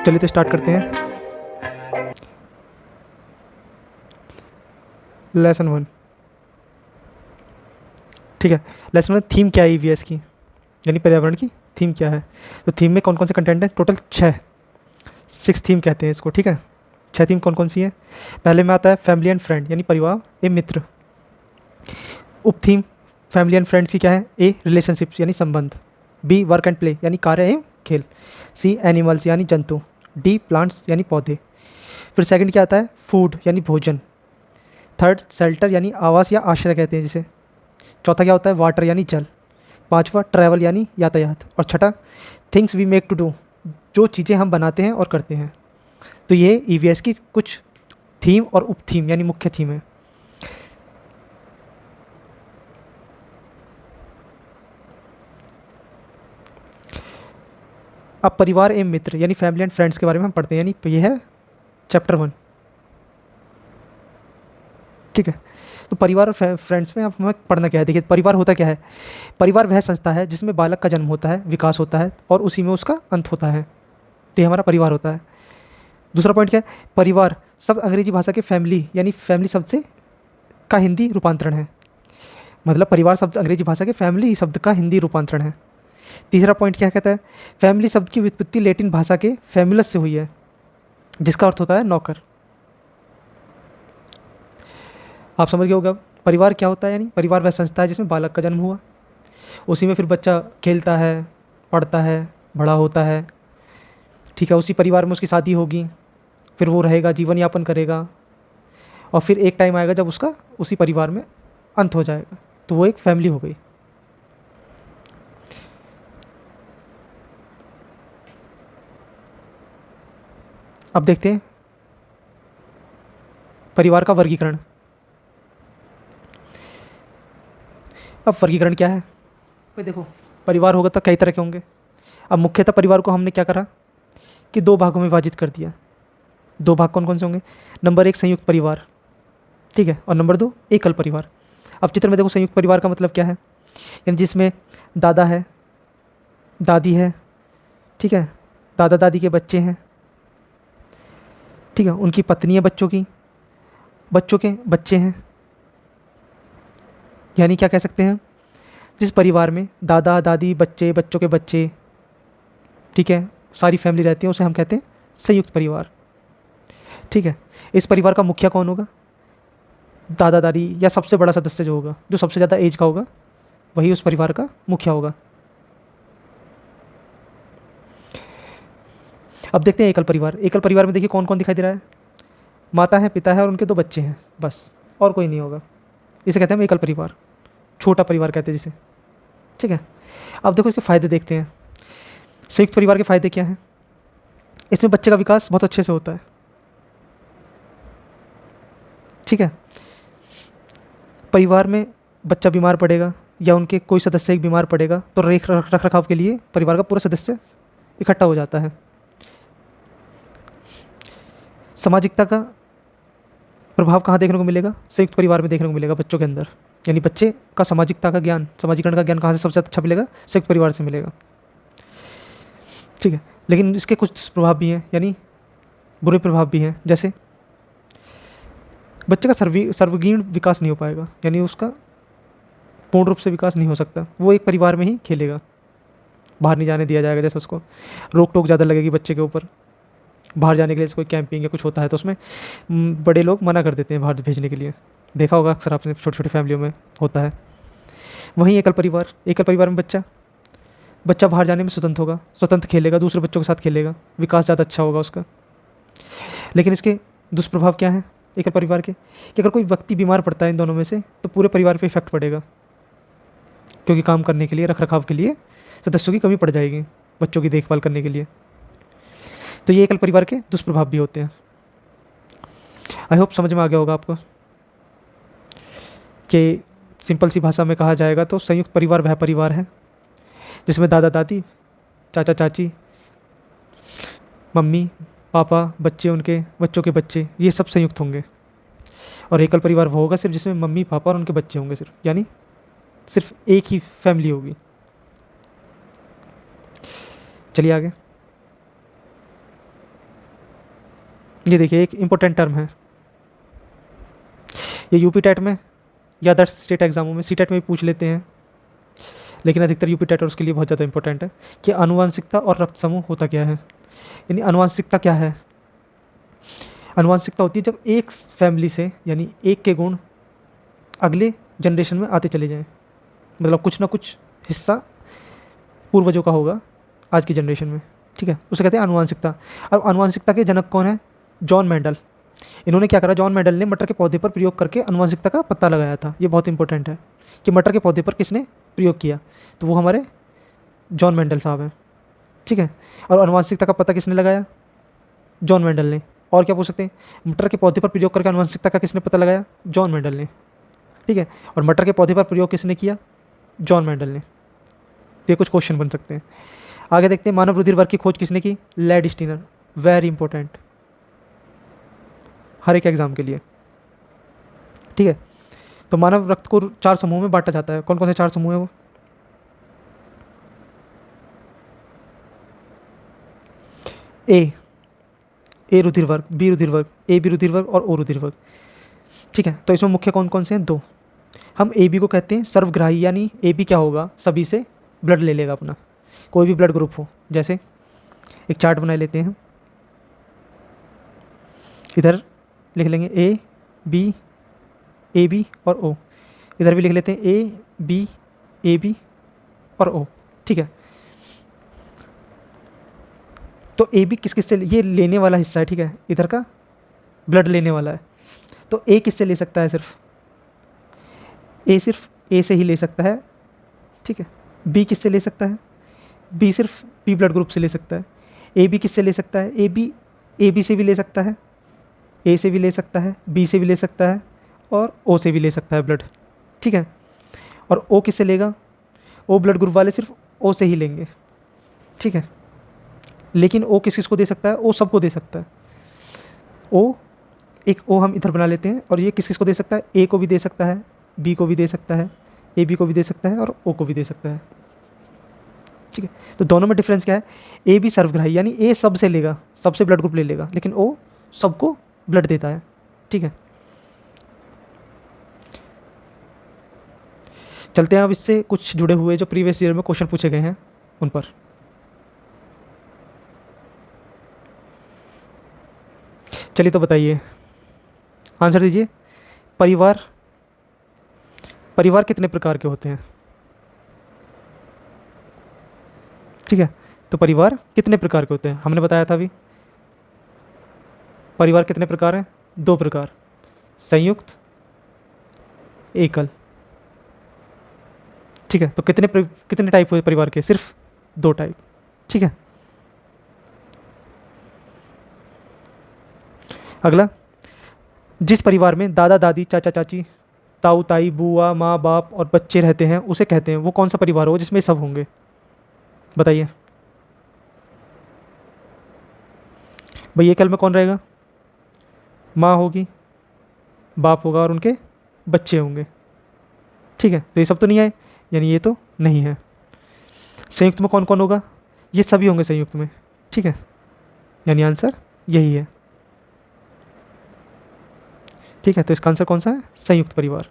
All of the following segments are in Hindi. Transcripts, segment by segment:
चलिए तो स्टार्ट करते हैं। Lesson one. ठीक है। लेसन वन, थीम क्या है ईवीएस की, यानी पर्यावरण की थीम क्या है। तो थीम में कौन कौन से कंटेंट हैं, टोटल 6, 6 थीम कहते हैं इसको। ठीक है, 6 थीम कौन कौन सी है। पहले में आता है फैमिली एंड फ्रेंड, यानी परिवार ए मित्र। उप थीम फैमिली एंड फ्रेंड्स की क्या है, ए रिलेशनशिप्स यानी संबंध, बी वर्क एंड प्ले यानी कार्य एवं खेल, सी एनिमल्स यानी जंतु, डी प्लांट्स यानी पौधे। फिर सेकंड क्या आता है, फूड यानी भोजन। थर्ड शेल्टर यानी आवास या आश्रय कहते हैं जिसे। चौथा क्या होता है, वाटर यानी जल। पांचवा ट्रैवल यानी यातायात। और छठा things we make to do, जो चीज़ें हम बनाते हैं और करते हैं। तो ये ईवीएस की कुछ थीम और उप थीम यानी मुख्य थीम है। अब परिवार एवं मित्र यानी फैमिली एंड फ्रेंड्स के बारे में हम पढ़ते हैं, यानी ये है चैप्टर 1। ठीक है। तो परिवार और फ्रेंड्स में अब हमें पढ़ना क्या है। देखिए परिवार होता क्या है। परिवार वह संस्था है जिसमें बालक का जन्म होता है, विकास होता है और उसी में उसका अंत होता है। तो ये हमारा परिवार होता है। दूसरा पॉइंट क्या है, परिवार शब्द अंग्रेजी भाषा के फैमिली यानी फैमिली शब्द से का हिंदी रूपांतरण है। मतलब परिवार शब्द अंग्रेजी भाषा के फैमिली शब्द का हिंदी रूपांतरण है। तीसरा पॉइंट क्या कहता है, फैमिली शब्द की व्युत्पत्ति लैटिन भाषा के फैमुलस से हुई है, जिसका अर्थ होता है नौकर। आप समझ गए होगा परिवार क्या होता है। यानी परिवार वह संस्था है जिसमें बालक का जन्म हुआ, उसी में फिर बच्चा खेलता है, पढ़ता है, बड़ा होता है। ठीक है, उसी परिवार में उसकी शादी होगी, फिर वो रहेगा, जीवन यापन करेगा, और फिर एक टाइम आएगा जब उसका उसी परिवार में अंत हो जाएगा। तो वो एक फैमिली हो गई। अब देखते हैं परिवार का वर्गीकरण। अब वर्गीकरण क्या है भाई, देखो परिवार होगा तो कई तरह के होंगे। अब मुख्यतः परिवार को हमने क्या करा कि 2 भागों में विभाजित कर दिया। 2 भाग कौन कौन से होंगे, नंबर 1 संयुक्त परिवार, ठीक है, और नंबर 2 एकल परिवार। अब चित्र में देखो संयुक्त परिवार का मतलब क्या है, यानी जिसमें दादा है, दादी है, ठीक है, दादा दादी के बच्चे हैं, ठीक है, उनकी पत्नी है, बच्चों की, बच्चों के बच्चे हैं। यानी क्या कह सकते हैं, जिस परिवार में दादा दादी बच्चे बच्चों के बच्चे, ठीक है, सारी फैमिली रहती है, उसे हम कहते हैं संयुक्त परिवार। ठीक है। इस परिवार का मुखिया कौन होगा, दादा दादी या सबसे बड़ा सदस्य जो होगा, जो सबसे ज़्यादा एज का होगा, वही उस परिवार का मुखिया होगा। अब देखते हैं एकल परिवार। एकल परिवार में देखिए कौन कौन दिखाई दे रहा है, माता है, पिता है और उनके 2 बच्चे हैं, बस, और कोई नहीं होगा। इसे कहते हैं हम एकल परिवार, छोटा परिवार कहते हैं जिसे। ठीक है। अब देखो इसके फ़ायदे देखते हैं। संयुक्त परिवार के फ़ायदे क्या हैं, इसमें बच्चे का विकास बहुत अच्छे से होता है। ठीक है। परिवार में बच्चा बीमार पड़ेगा या उनके कोई सदस्य एक बीमार पड़ेगा तो रख रखाव के लिए परिवार का पूरा सदस्य इकट्ठा हो जाता है। सामाजिकता का प्रभाव कहाँ देखने को मिलेगा, संयुक्त परिवार में देखने को मिलेगा बच्चों के अंदर। यानी बच्चे का सामाजिकता का ज्ञान, समाजीकरण का ज्ञान कहाँ से सबसे अच्छा मिलेगा, संयुक्त परिवार से मिलेगा। ठीक है। लेकिन इसके कुछ दुष्प्रभाव भी हैं, यानी बुरे प्रभाव भी हैं। जैसे बच्चे का सर्वगीण विकास नहीं हो पाएगा, यानी उसका पूर्ण रूप से विकास नहीं हो सकता। वो एक परिवार में ही खेलेगा, बाहर नहीं जाने दिया जाएगा। जैसे उसको रोक टोक ज़्यादा लगेगी बच्चे के ऊपर। बाहर जाने के लिए कोई कैंपिंग या कुछ होता है तो उसमें बड़े लोग मना कर देते हैं बाहर भेजने के लिए, देखा होगा अक्सर आपने, छोटी छोटी फैमिलियों में होता है। वहीं एकल परिवार, एकल परिवार में बच्चा बाहर जाने में स्वतंत्र होगा, स्वतंत्र खेलेगा, दूसरे बच्चों के साथ खेलेगा, विकास ज़्यादा अच्छा होगा उसका। लेकिन इसके दुष्प्रभाव क्या हैं एकल परिवार के, कि अगर कोई व्यक्ति बीमार पड़ता है इन दोनों में से तो पूरे परिवार पे इफेक्ट पड़ेगा, क्योंकि काम करने के लिए, रख रखाव के लिए सदस्यों की कमी पड़ जाएगी, बच्चों की देखभाल करने के लिए। तो ये एकल परिवार के दुष्प्रभाव भी होते हैं। आई होप समझ में आ गया होगा आपको कि सिंपल सी भाषा में कहा जाएगा तो संयुक्त परिवार वह परिवार है जिसमें दादा दादी, चाचा चाची, मम्मी पापा, बच्चे, उनके बच्चों के बच्चे, ये सब संयुक्त होंगे। और एकल परिवार वो होगा सिर्फ जिसमें मम्मी पापा और उनके बच्चे होंगे सिर्फ, यानी सिर्फ एक ही फैमिली होगी। चलिए आगे, ये देखिए एक इम्पोर्टेंट टर्म है, ये यूपी टेट में या अदर स्टेट एग्जामों में, सी टेट में भी पूछ लेते हैं, लेकिन अधिकतर यूपी टेट और उसके लिए बहुत ज़्यादा इंपॉर्टेंट है कि आनुवंशिकता और रक्त समूह होता क्या है। यानी आनुवंशिकता क्या है? आनुवंशिकता होती है जब एक फैमिली से यानी एक के गुण अगले जनरेशन में आते चले जाएं, मतलब कुछ ना कुछ हिस्सा पूर्वजों का होगा आज की जनरेशन में, ठीक है, उसे कहते हैं आनुवंशिकता। अब आनुवंशिकता के जनक कौन है? John Mendel. इन्होंने क्या करा, जॉन मेंडल ने मटर के पौधे पर प्रयोग करके आनुवंशिकता का पता लगाया था। ये बहुत इंपॉर्टेंट है कि मटर के पौधे पर किसने प्रयोग किया, तो वो हमारे जॉन मेंडल साहब हैं, ठीक है। और आनुवंशिकता का पता किसने लगाया? जॉन मेंडल ने। और क्या पूछ सकते हैं, मटर के पौधे पर प्रयोग करके आनुवंशिकता का किसने पता लगाया? जॉन मेंडल ने, ठीक है। और मटर के पौधे पर प्रयोग किसने किया? जॉन मेंडल ने। ये कुछ क्वेश्चन बन सकते हैं। आगे देखते हैं, मानव रुधिर वर्ग की खोज किसने की? Landsteiner. वेरी इंपॉर्टेंट हर एक एग्जाम के लिए, ठीक है। तो मानव रक्त को 4 समूह में बांटा जाता है। कौन कौन से 4 समूह है वो? ए रुधिर वर्ग, बी रुधिर वर्ग, ए बी रुधिर वर्ग और ओ रुधिर वर्ग, ठीक है। तो इसमें मुख्य कौन कौन से हैं? 2। हम ए बी को कहते हैं सर्वग्राही, यानी ए बी क्या होगा, सभी से ब्लड ले लेगा अपना, कोई भी ब्लड ग्रुप हो। जैसे एक चार्ट बना लेते हैं, इधर लिख लेंगे ए बी और ओ, इधर भी लिख लेते हैं ए बी और ओ, ठीक है। तो ए बी किस किस से, ये लेने वाला हिस्सा है, ठीक है, इधर का ब्लड लेने वाला है। तो ए किससे ले सकता है? सिर्फ ए से ही ले सकता है, ठीक है। बी किससे ले सकता है? बी सिर्फ बी ब्लड ग्रुप से ले सकता है। ए बी किससे ले सकता है? ए बी से भी ले सकता है, ए से भी ले सकता है, बी से भी ले सकता है और ओ से भी ले सकता है ब्लड, ठीक है। और ओ किससे लेगा? ओ ब्लड ग्रुप वाले सिर्फ ओ से ही लेंगे, ठीक है। लेकिन ओ किस किस को दे सकता है? ओ सबको दे सकता है। ओ, एक ओ हम इधर बना लेते हैं, और ये किस किस को दे सकता है? ए को भी दे सकता है, बी को भी दे सकता है, ए बी को भी दे सकता है और ओ को भी दे सकता है, ठीक है। तो दोनों में डिफरेंस क्या है? ए बी सर्वग्राही, यानी ए सबसे लेगा, सबसे ब्लड ग्रुप ले लेगा, लेकिन ओ सबको ब्लड देता है, ठीक है। चलते हैं अब इससे कुछ जुड़े हुए जो प्रीवियस ईयर में क्वेश्चन पूछे गए हैं उन पर। चलिए तो बताइए, आंसर दीजिए। परिवार कितने प्रकार के होते हैं? ठीक है, तो परिवार कितने प्रकार के होते हैं? हमने बताया था अभी, परिवार कितने प्रकार हैं? 2 प्रकार, संयुक्त, एकल, ठीक है। तो कितने टाइप हुए परिवार के? सिर्फ 2 टाइप, ठीक है। अगला, जिस परिवार में दादा दादी, चाचा चाची, ताऊ ताई, बुआ, माँ बाप और बच्चे रहते हैं उसे कहते हैं, वो कौन सा परिवार हो जिसमें सब होंगे? बताइए भाई, एकल में कौन रहेगा? माँ होगी, बाप होगा और उनके बच्चे होंगे, ठीक है। तो ये सब तो नहीं आए, यानी ये तो नहीं है। संयुक्त में कौन कौन होगा? ये सभी होंगे संयुक्त में, ठीक है, यानी आंसर यही है, ठीक है। तो इसका आंसर कौन सा है? संयुक्त परिवार।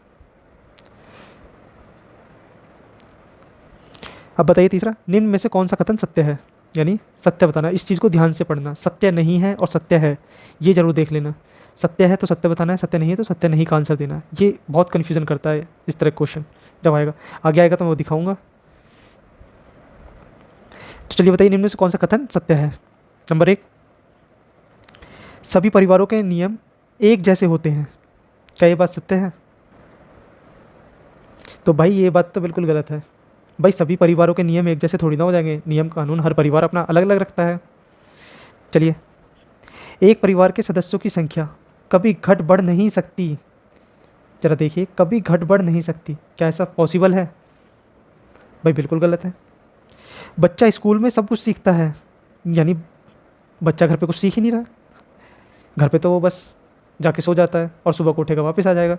अब बताइए तीसरा, निम्न में से कौन सा कथन सत्य है? यानी सत्य बताना, इस चीज़ को ध्यान से पढ़ना, सत्य नहीं है और सत्य है, ये जरूर देख लेना। सत्य है तो सत्य बताना है, सत्य नहीं है तो सत्य नहीं का आंसर देना है। ये बहुत कन्फ्यूजन करता है इस तरह क्वेश्चन, जब आएगा आगे आएगा तो मैं वो दिखाऊंगा। तो चलिए बताइए, निम्न में से कौन सा कथन सत्य है? नंबर 1, सभी परिवारों के नियम एक जैसे होते हैं। क्या ये बात सत्य है? तो भाई ये बात तो बिल्कुल गलत है। भाई सभी परिवारों के नियम एक जैसे थोड़ी ना हो जाएंगे, नियम कानून हर परिवार अपना अलग अलग रखता है। चलिए, एक परिवार के सदस्यों की संख्या कभी घट बढ़ नहीं सकती। जरा देखिए, कभी घट बढ़ नहीं सकती, क्या ऐसा पॉसिबल है? भाई बिल्कुल गलत है। बच्चा स्कूल में सब कुछ सीखता है, यानी बच्चा घर पे कुछ सीख ही नहीं रहा। घर पे तो वो बस जाके सो जाता है और सुबह को उठेगा वापस आ जाएगा,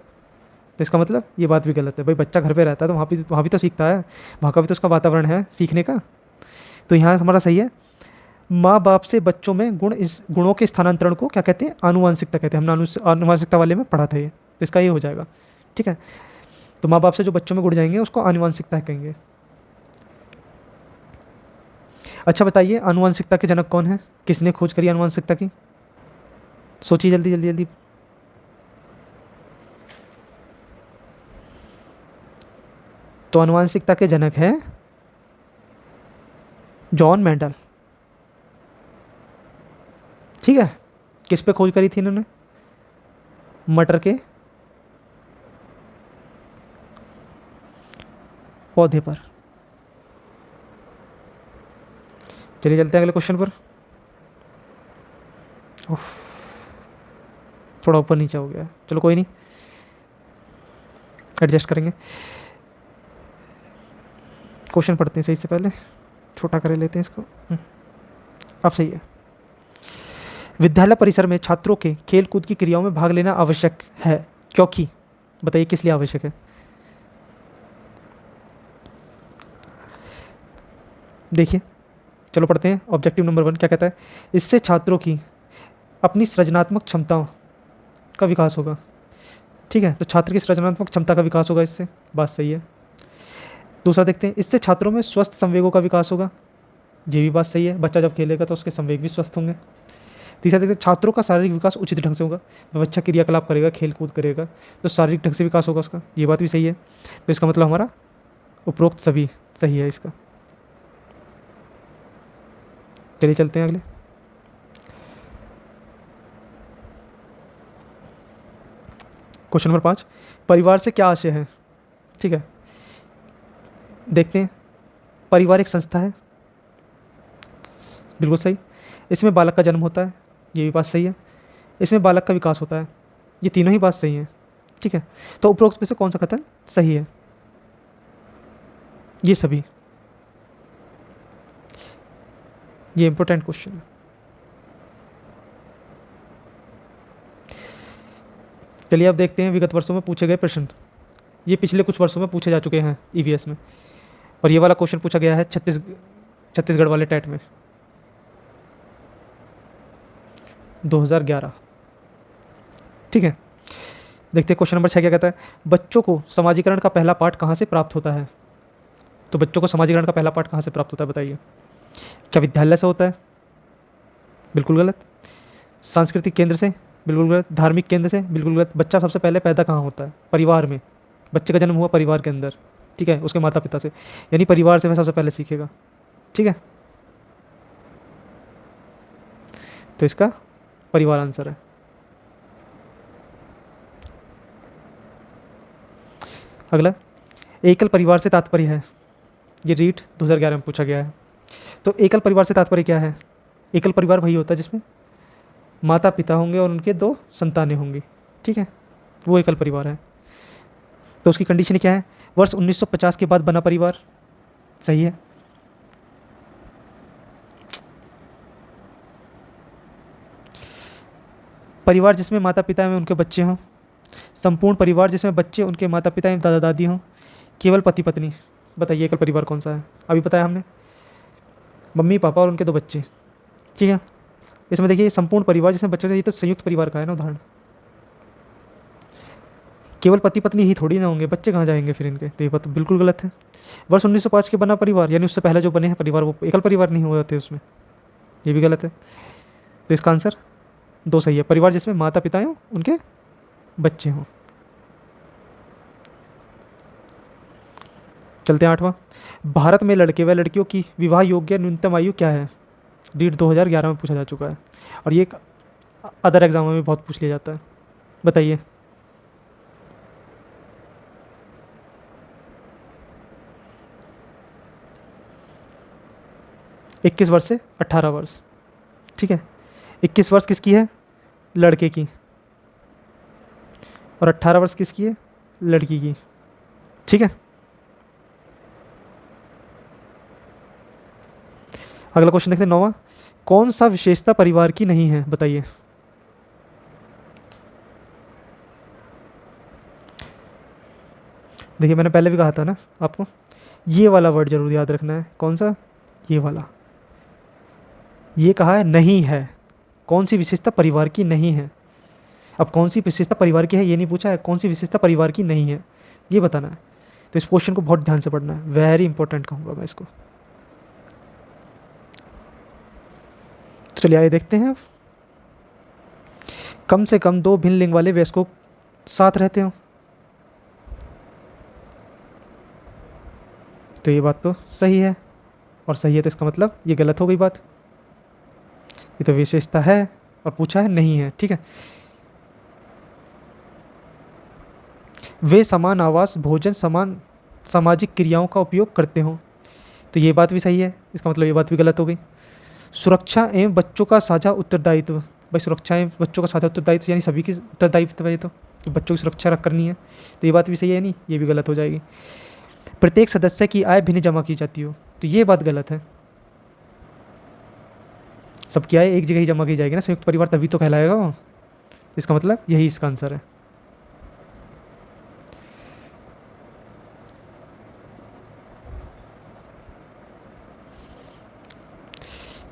तो इसका मतलब ये बात भी गलत है। भाई बच्चा घर पे रहता है तो वहाँ भी तो सीखता है, वहाँ का भी तो उसका वातावरण है सीखने का। तो यहाँ हमारा सही है, माँ बाप से बच्चों में इस गुणों के स्थानांतरण को क्या कहते हैं, आनुवंशिकता कहते हैं। हमने आनुवंशिकता वाले में पढ़ा था ये, तो इसका ये हो जाएगा। ठीक है, तो माँ बाप से जो बच्चों में गुण जाएंगे उसको आनुवंशिकता कहेंगे। अच्छा बताइए, आनुवंशिकता के जनक कौन है, किसने खोज करी आनुवंशिकता की? सोचिए जल्दी जल्दी जल्दी। तो आनुवंशिकता के जनक है जॉन मेंडल। ठीक है, किस पे खोज करी थी इन्होंने? मटर के पौधे पर। चलिए चलते हैं अगले क्वेश्चन पर। उफ, थोड़ा ऊपर नीचे हो गया, चलो कोई नहीं, एडजस्ट करेंगे। क्वेश्चन पढ़ते हैं सही से, पहले छोटा कर लेते हैं इसको। अब सही है। विद्यालय परिसर में छात्रों के खेल कूद की क्रियाओं में भाग लेना आवश्यक है, क्योंकि बताइए किस लिए आवश्यक है? देखिए, चलो पढ़ते हैं। ऑब्जेक्टिव नंबर 1 क्या कहता है? इससे छात्रों की अपनी सृजनात्मक क्षमताओं का विकास होगा। ठीक है, तो छात्र की सृजनात्मक क्षमता का विकास होगा इससे, बात सही है। दूसरा देखते हैं, इससे छात्रों में स्वस्थ संवेगों का विकास होगा। ये भी बात सही है, बच्चा जब खेलेगा तो उसके संवेग भी स्वस्थ होंगे। तीसरा देखते हैं, छात्रों का शारीरिक विकास उचित ढंग से होगा। जब बच्चा क्रियाकलाप करेगा, खेल कूद करेगा, तो शारीरिक ढंग से विकास होगा उसका, ये बात भी सही है। तो इसका मतलब हमारा उपरोक्त सभी सही है इसका। चलिए चलते हैं अगले। क्वेश्चन नंबर 5, परिवार से क्या आशय है? ठीक है, देखते हैं। परिवार एक संस्था है, बिल्कुल सही। इसमें बालक का जन्म होता है, ये भी बात सही है। इसमें बालक का विकास होता है, ये तीनों ही बात सही है। ठीक है, तो उपरोक्त में से कौन सा कथन सही है? ये सभी। ये इंपॉर्टेंट क्वेश्चन है। चलिए अब देखते हैं विगत वर्षों में पूछे गए प्रश्न। ये पिछले कुछ वर्षों में पूछे जा चुके हैं ईवीएस में, और ये वाला क्वेश्चन पूछा गया है छत्तीसगढ़ वाले टेट में 2011। ठीक है, देखते हैं क्वेश्चन नंबर 6 क्या कहता है? बच्चों को समाजीकरण का पहला पाठ कहाँ से प्राप्त होता है? तो बच्चों को समाजीकरण का पहला पाठ कहाँ से प्राप्त होता है बताइए? क्या विद्यालय से होता है? बिल्कुल गलत। सांस्कृतिक केंद्र से? बिल्कुल गलत। धार्मिक केंद्र से? बिल्कुल गलत। बच्चा सबसे पहले पैदा कहाँ होता है? परिवार में। बच्चे का जन्म हुआ परिवार के अंदर, ठीक है, उसके माता पिता से, यानी परिवार से वह सबसे पहले सीखेगा। ठीक है, तो इसका परिवार आंसर है। अगला, एकल परिवार से तात्पर्य है, ये रीट 2011 में पूछा गया है। तो एकल परिवार से तात्पर्य क्या है? एकल परिवार वही होता है जिसमें माता पिता होंगे और उनके 2 संतानें होंगी। ठीक है, वो एकल परिवार है। तो उसकी कंडीशन क्या है? वर्ष 1950 के बाद बना परिवार, सही है। परिवार जिसमें माता पिता एवं उनके बच्चे हों। संपूर्ण परिवार जिसमें बच्चे, उनके माता पिता एवं दादा दादी हों। केवल पति पत्नी। बताइए एकल परिवार कौन सा है? अभी बताया हमने, मम्मी पापा और उनके 2 बच्चे। ठीक है, इसमें देखिए संपूर्ण परिवार जिसमें बच्चे, ये तो संयुक्त परिवार का है ना उदाहरण। केवल पति पत्नी ही थोड़ी ना होंगे, बच्चे कहाँ जाएंगे फिर इनके? तो ये बात बिल्कुल गलत है। वर्ष 1905 के बना परिवार, यानी उससे पहले जो बने हैं परिवार वो एकल परिवार नहीं हुए थे उसमें, ये भी गलत है। तो इसका आंसर 2 सही है, परिवार जिसमें माता पिता हों उनके बच्चे हों। चलते हैं 8वां, भारत में लड़के व लड़कियों की विवाह योग्य न्यूनतम आयु क्या है? रीट 2011 में पूछा जा चुका है, और ये एक अदर एग्जाम में बहुत पूछ लिया जाता है। बताइए। इक्कीस वर्ष से 18 वर्ष। ठीक है, 21 वर्ष किसकी है? लड़के की, और 18 वर्ष किसकी है? लड़की की। ठीक है, अगला क्वेश्चन देखते हैं 9वां, कौन सा विशेषता परिवार की नहीं है? बताइए। देखिए मैंने पहले भी कहा था ना आपको, ये वाला वर्ड जरूर याद रखना है। कौन सा? ये वाला। ये कहा है नहीं है, कौन सी विशेषता परिवार की नहीं है। अब कौन सी विशेषता परिवार की है ये नहीं पूछा है, कौन सी विशेषता परिवार की नहीं है ये बताना है। तो इस क्वेश्चन को बहुत ध्यान से पढ़ना है, वेरी इंपॉर्टेंट कहूँगा मैं इसको। तो चलिए आइए देखते हैं। कम से कम दो भिन्न लिंग वाले वयस्कों साथ रहते हो, तो ये बात तो सही है, और सही है तो इसका मतलब ये गलत हो गई बात। ये तो विशेषता है और पूछा है नहीं है, ठीक है। वे समान आवास, भोजन, समान सामाजिक क्रियाओं का उपयोग करते हो, तो ये बात भी सही है, इसका मतलब ये बात भी गलत हो गई। सुरक्षा एवं बच्चों का साझा उत्तरदायित्व, भाई सुरक्षा एवं बच्चों का साझा उत्तरदायित्व यानी सभी की उत्तरदायित्व है ये तो, कि बच्चों की सुरक्षा रख करनी है, तो ये बात भी सही है नहीं, ये भी गलत हो जाएगी। प्रत्येक सदस्य की आय भिन्न जमा की जाती हो, तो ये बात गलत है। सबकी आय एक जगह ही जमा की जाएगी ना, संयुक्त परिवार तभी तो कहलाएगा वो, इसका मतलब यही इसका आंसर है।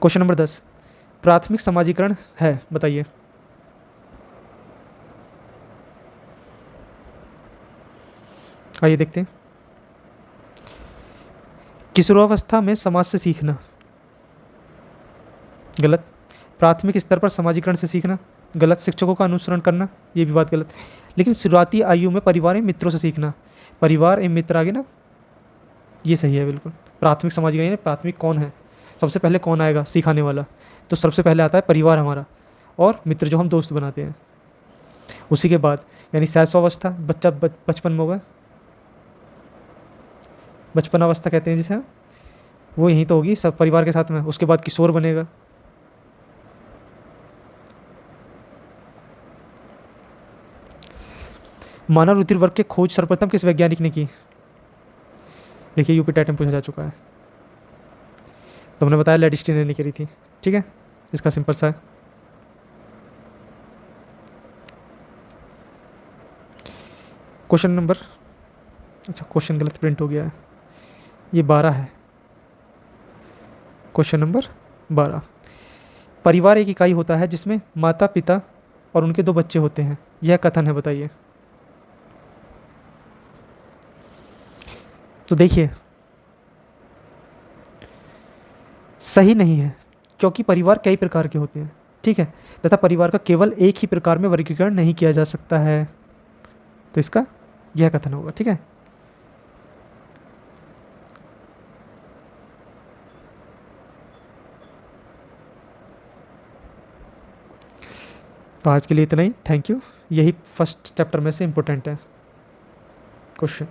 क्वेश्चन नंबर 10, प्राथमिक समाजीकरण है, बताइए। आइए देखते हैं। किशोरावस्था में समाज से सीखना, गलत। प्राथमिक स्तर पर समाजीकरण से सीखना, गलत। शिक्षकों का अनुसरण करना, ये भी बात गलत। लेकिन शुरुआती आयु में परिवार एवं मित्रों से सीखना, परिवार एवं मित्र आगे ना, ये सही है बिल्कुल। प्राथमिक समाजीकरण यानी प्राथमिक कौन है, सबसे पहले कौन आएगा सिखाने वाला, तो सबसे पहले आता है परिवार हमारा, और मित्र जो हम दोस्त बनाते हैं। उसी के बाद यानी शैशवावस्था, बच्चा बचपन में होगा, बचपन अवस्था कहते हैं जिसे, वो यहीं तो होगी सब परिवार के साथ में। उसके बाद किशोर बनेगा। मानव रुधिर वर्ग के खोज सर्वप्रथम किस वैज्ञानिक ने की? देखिए यूपी टेट में पूछा जा चुका है, तो हमने बताया लेडिस्टीनर ने करी थी, ठीक है। इसका सिंपल सा है। क्वेश्चन नंबर, अच्छा क्वेश्चन गलत प्रिंट हो गया है, ये 12 है। क्वेश्चन नंबर 12, परिवार एक इकाई होता है जिसमें माता पिता और उनके दो बच्चे होते हैं, यह कथन है, बताइए। तो देखिए सही नहीं है, क्योंकि परिवार कई प्रकार के होते हैं, ठीक है, तथा परिवार का केवल एक ही प्रकार में वर्गीकरण नहीं किया जा सकता है, तो इसका यह कथन होगा, ठीक है। तो आज के लिए इतना ही, थैंक यू। यही फर्स्ट चैप्टर में से इंपॉर्टेंट है क्वेश्चन।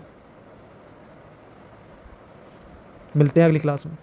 मिलते हैं अगली क्लास में।